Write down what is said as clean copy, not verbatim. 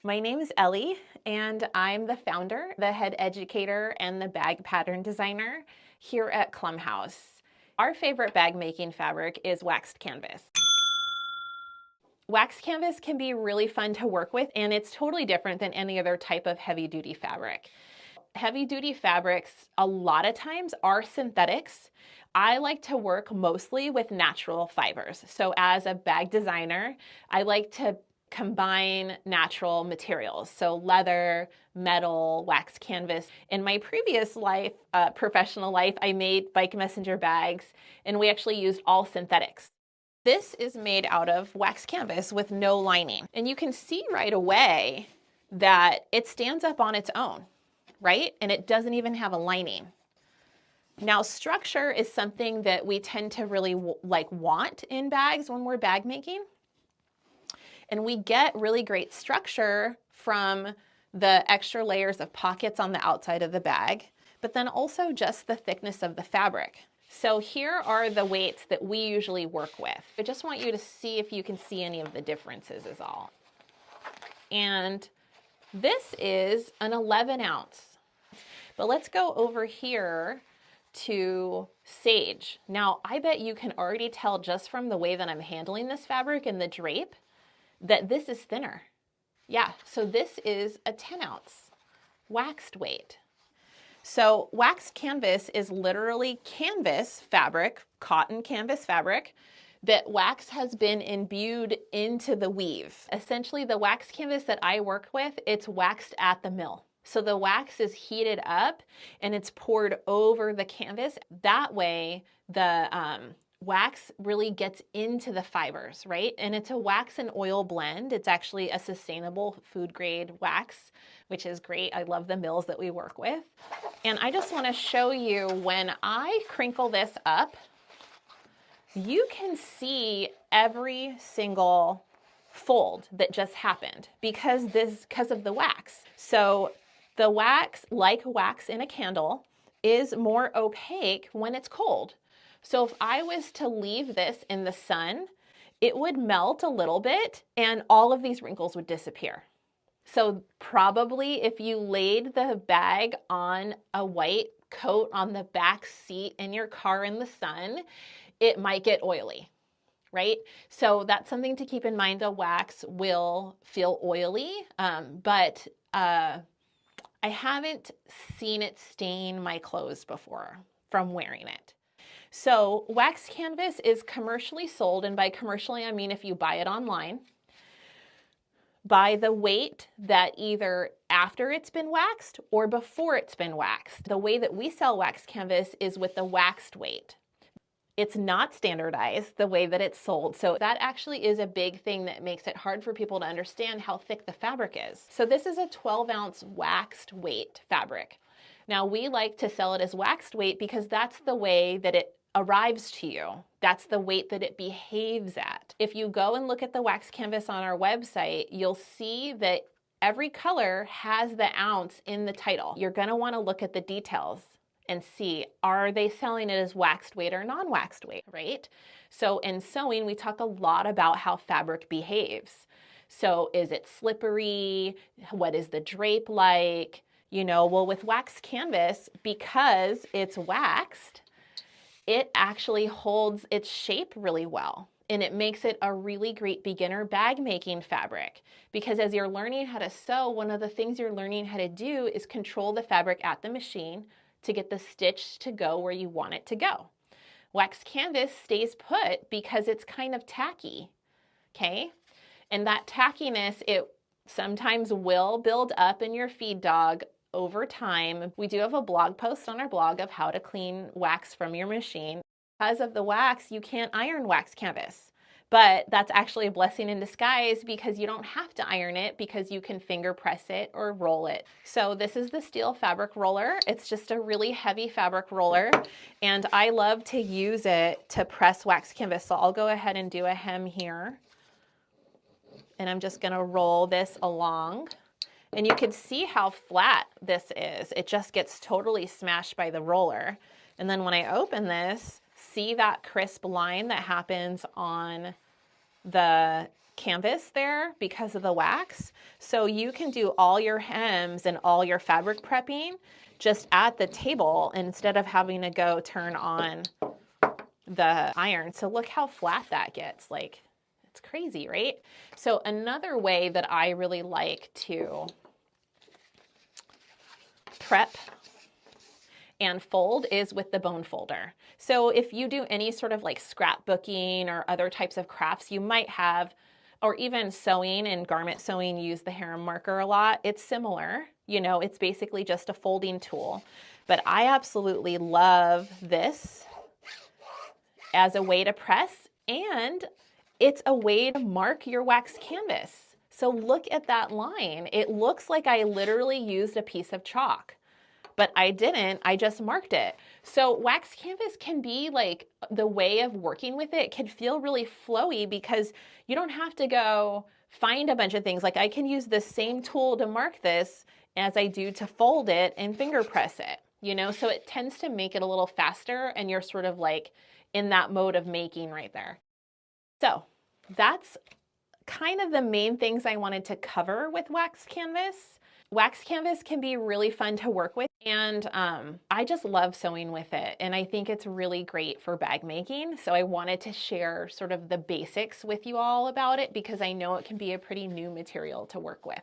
My name is Ellie, and I'm the founder, the head educator, and the bag pattern designer here at Klum House. Our favorite bag making fabric is waxed canvas. Waxed canvas can be really fun to work with, and it's totally different than any other type of heavy-duty fabric. Heavy-duty fabrics, a lot of times, are synthetics. I like to work mostly with natural fibers. So as a bag designer, I like to combine natural materials. So leather, metal, wax canvas. In my previous life, professional life, I made bike messenger bags, and we actually used all synthetics. This is made out of wax canvas with no lining. And you can see right away that it stands up on its own, right? And it doesn't even have a lining. Now, structure is something that we tend to really want in bags when we're bag making. And we get really great structure from the extra layers of pockets on the outside of the bag, but then also just the thickness of the fabric. So here are the weights that we usually work with. I just want you to see if you can see any of the differences is all. And this is an 11 ounce. But let's go over here to sage. Now, I bet you can already tell just from the way that I'm handling this fabric and the drape that this is thinner. Yeah, so this is a 10 ounce waxed weight. So waxed canvas is literally canvas fabric, cotton canvas fabric, that wax has been imbued into the weave. Essentially, the wax canvas that I work with, it's waxed at the mill. So the wax is heated up and it's poured over the canvas. That way, the wax really gets into the fibers, right? And it's a wax and oil blend. It's actually a sustainable food grade wax, which is great. I love the mills that we work with. And I just want to show you when I crinkle this up, you can see every single fold that just happened because of the wax. So the wax, like wax in a candle, is more opaque when it's cold. So if I was to leave this in the sun, it would melt a little bit and all of these wrinkles would disappear. So probably if you laid the bag on a white coat on the back seat in your car in the sun, it might get oily, right? So that's something to keep in mind. The wax will feel oily, but I haven't seen it stain my clothes before from wearing it. So wax canvas is commercially sold, and by commercially I mean if you buy it online, by the weight that either after it's been waxed or before it's been waxed. The way that we sell wax canvas is with the waxed weight. It's not standardized the way that it's sold. So that actually is a big thing that makes it hard for people to understand how thick the fabric is. So this is a 12 ounce waxed weight fabric. Now we like to sell it as waxed weight because that's the way that it arrives to you. That's the weight that it behaves at. If you go and look at the wax canvas on our website, you'll see that every color has the ounce in the title. You're gonna wanna look at the details and see, are they selling it as waxed weight or non-waxed weight, right? So in sewing, we talk a lot about how fabric behaves. So is it slippery? What is the drape like? You know, well, with wax canvas, because it's waxed, it actually holds its shape really well. And it makes it a really great beginner bag making fabric. Because as you're learning how to sew, one of the things you're learning how to do is control the fabric at the machine to get the stitch to go where you want it to go. Wax canvas stays put because it's kind of tacky, okay? And that tackiness, it sometimes will build up in your feed dog over time. We do have a blog post on our blog of how to clean wax from your machine. Because of the wax, you can't iron wax canvas. But that's actually a blessing in disguise because you don't have to iron it because you can finger press it or roll it. So this is the steel fabric roller. It's just a really heavy fabric roller, and I love to use it to press wax canvas. So I'll go ahead and do a hem here, and I'm just gonna roll this along. And you can see how flat this is. It just gets totally smashed by the roller. And then when I open this, see that crisp line that happens on the canvas there because of the wax. So you can do all your hems and all your fabric prepping just at the table instead of having to go turn on the iron. So look how flat that gets. Like, it's crazy, right? So another way that I really like to prep and fold is with the bone folder. So if you do any sort of like scrapbooking or other types of crafts, you might have, or even sewing and garment sewing, use the harem marker a lot. It's similar, you know, it's basically just a folding tool. But I absolutely love this as a way to press, and it's a way to mark your wax canvas. So look at that line. It looks like I literally used a piece of chalk, but I didn't, I just marked it. So wax canvas can be like, the way of working with it can feel really flowy because you don't have to go find a bunch of things. Like I can use the same tool to mark this as I do to fold it and finger press it, you know? So it tends to make it a little faster and you're sort of like in that mode of making right there. So that's kind of the main things I wanted to cover with wax canvas. Wax canvas can be really fun to work with, and I just love sewing with it, and I think it's really great for bag making. So I wanted to share sort of the basics with you all about it because I know it can be a pretty new material to work with.